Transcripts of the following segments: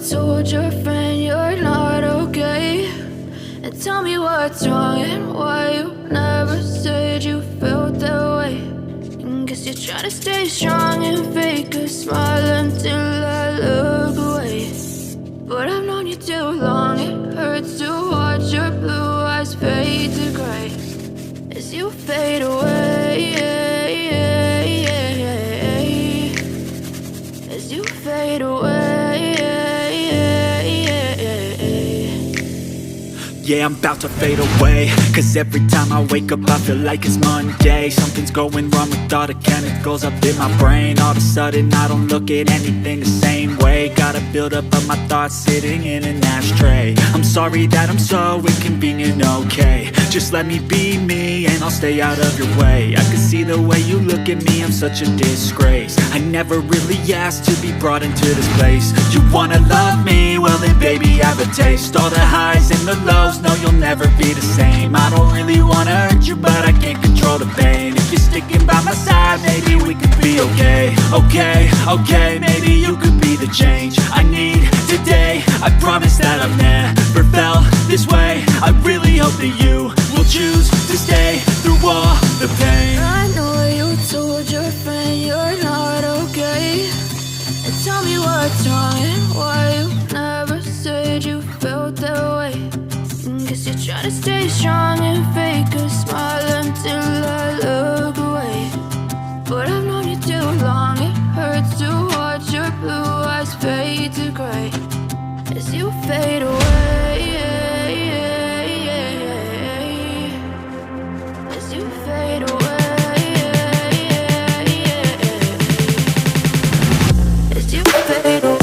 told your friend you're not okay, and tell me what's wrong and why you never said you felt that way. And guess you're trying to stay strong and fake a smile until I look away. But I've known you too long, it hurts to watch your blue eyes fade to gray as you fade away, as you fade away. Yeah, I'm about to fade away, cause every time I wake up I feel like it's Monday. Something's going wrong with all the chemicals up in my brain. All of a sudden I don't look at anything the same way. Got a buildup of my thoughts sitting in an ashtray. I'm sorry that I'm so inconvenient, okay. Just let me be me and I'll stay out of your way. I can see see the way you look at me, I'm such a disgrace. I never really asked to be brought into this place. You wanna love me? Well then baby, have a taste. All the highs and the lows, no you'll never be the same. I don't really wanna hurt you, but I can't control the pain. If you're sticking by my side, maybe we could be okay. Okay, maybe you could be the change I need today. I promise that I've never felt this way. I really hope that you will choose to stay through all the pain. I know you told your friend you're not okay, and tell me what's wrong and why you never said you felt that way. Guess you're trying to stay strong and fake a smile until I look away. But I've known you too long, it hurts to watch your blue eyes fade to gray as you fade away. As you fade away. As you fade away.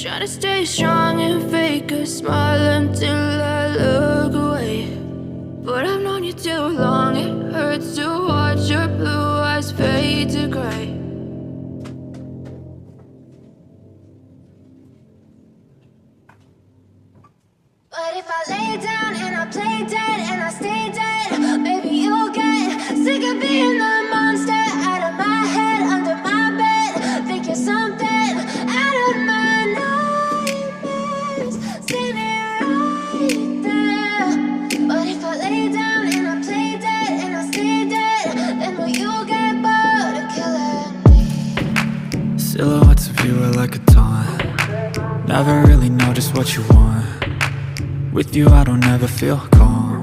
Try to stay strong and fake a smile until I look away. But I've known you too long, it hurts to watch your blue eyes fade to gray. But if I lay down and I play dead and I stay dead, maybe you'll get sick of being the monster out of my head, under my bed. Think you're something out of my nightmares, standing right there. But if I lay down and I play dead and I stay dead, then will you get bored of killing me? Silhouettes of you are like a taunt. Never really know just what you want. With you I don't ever feel calm.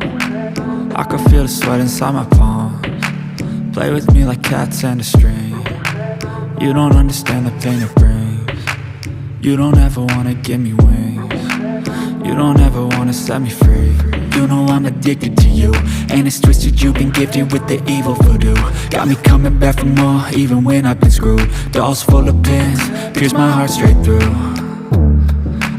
I can feel the sweat inside my palms. Play with me like cats and a string. You don't understand the pain it brings. You don't ever wanna give me wings. You don't ever wanna set me free. You know I'm addicted to you, and it's twisted you've been gifted with the evil voodoo. Got me coming back for more even when I've been screwed. Dolls full of pins, pierce my heart straight through.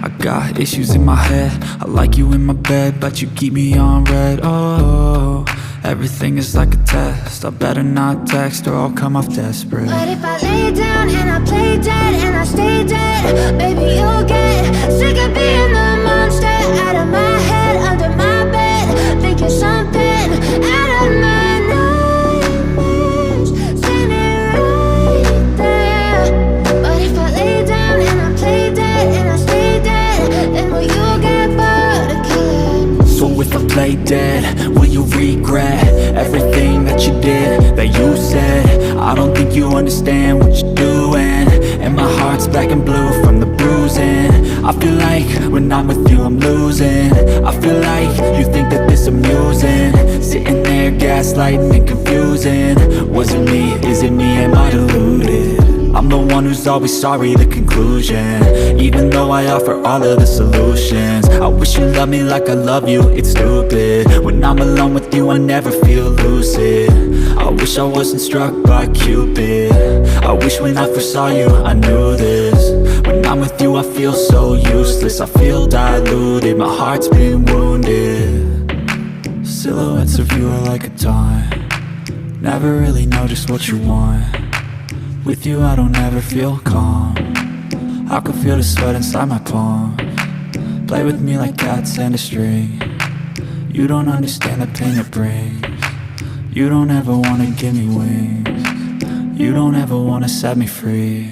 I got issues in my head, I like you in my bed, but you keep me on red. Oh, everything is like a test. I better not text or I'll come off desperate. But if I lay down and I play dead and I stay dead, maybe you'll get sick of being the monster out of my head, under my bed. Think you're something out of my nightmares, standing right there. But if I lay down and I play dead and I stay dead, then will you get bored of killing me? So if I play dead, will you regret everything that you did, that you said? I don't think you understand what you're doing. And my heart's black and blue from the bruising. I feel like when I'm with you I'm losing. I feel like you think that this amusing. Sitting there gaslighting and confusing. Was it me? Is it me? Am I deluded? I'm the one who's always sorry, the conclusion. Even though I offer all of the solutions. I wish you loved me like I love you, it's stupid. When I'm alone with you I never feel lucid. I wish I wasn't struck by Cupid. I wish when I first saw you I knew this. When I'm with you I feel so useless. I feel diluted, my heart's been wounded. Silhouettes of you are like a taunt. Never really know just what you want. With you I don't ever feel calm. I can feel the sweat inside my palm. Play with me like cats and a string. You don't understand the pain it brings. You don't ever wanna give me wings. You don't ever wanna set me free.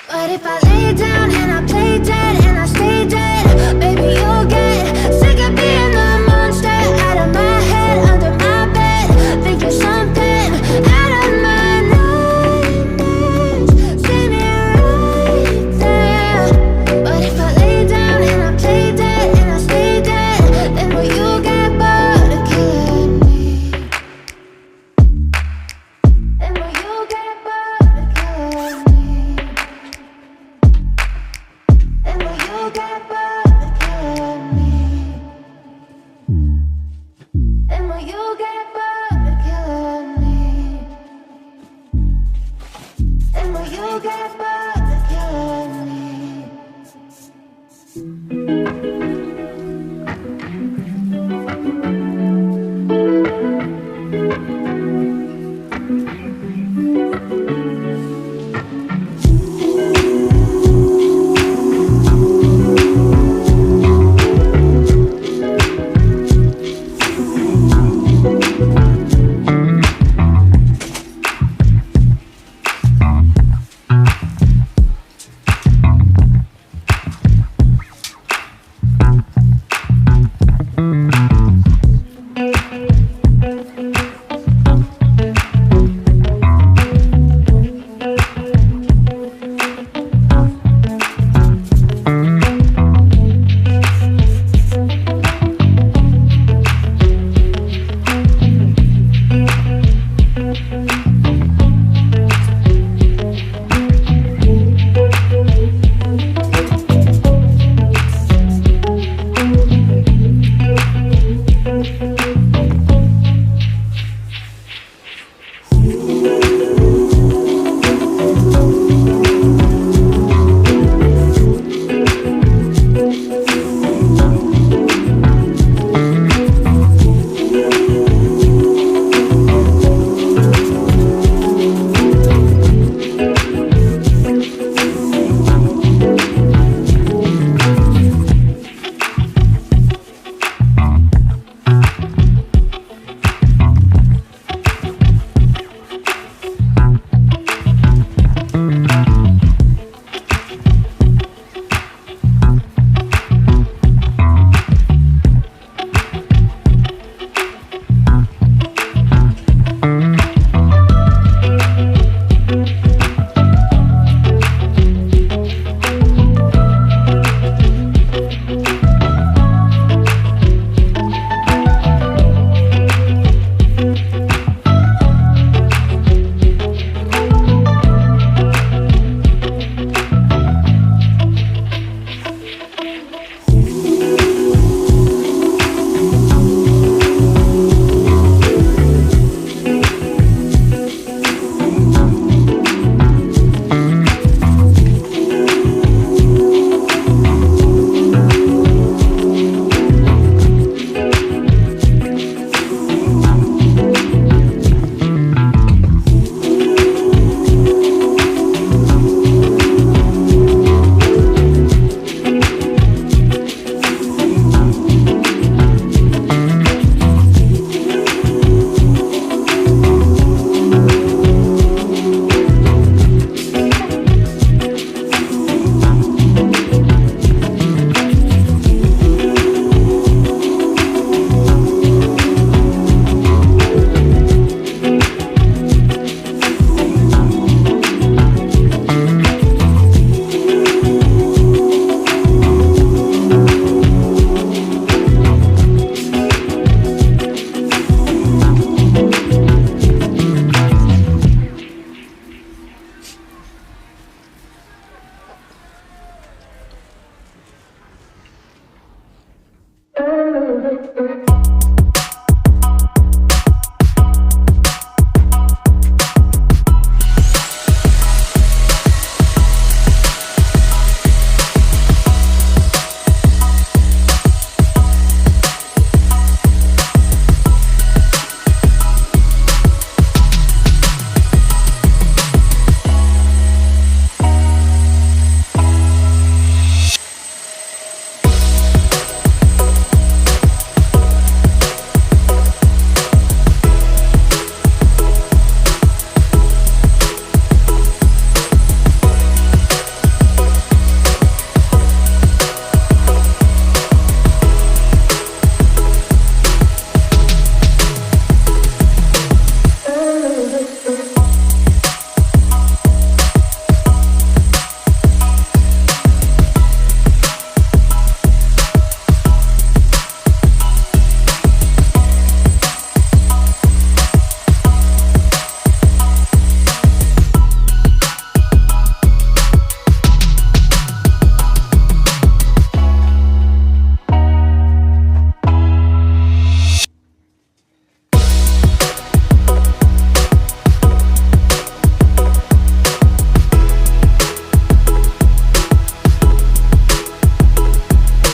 But if I lay down and I play dead and I stay dead, baby you'll get sick of being the monster out of my head, under my bed. Think you're something out of my nightmares. See me right there. But if I lay down and I play dead and I stay dead, then will you get bored of killing me? Then will you get bored of killing me? Then will you get bored of killing me? Then will you get bored of killing me? Then will you get bored of killing me?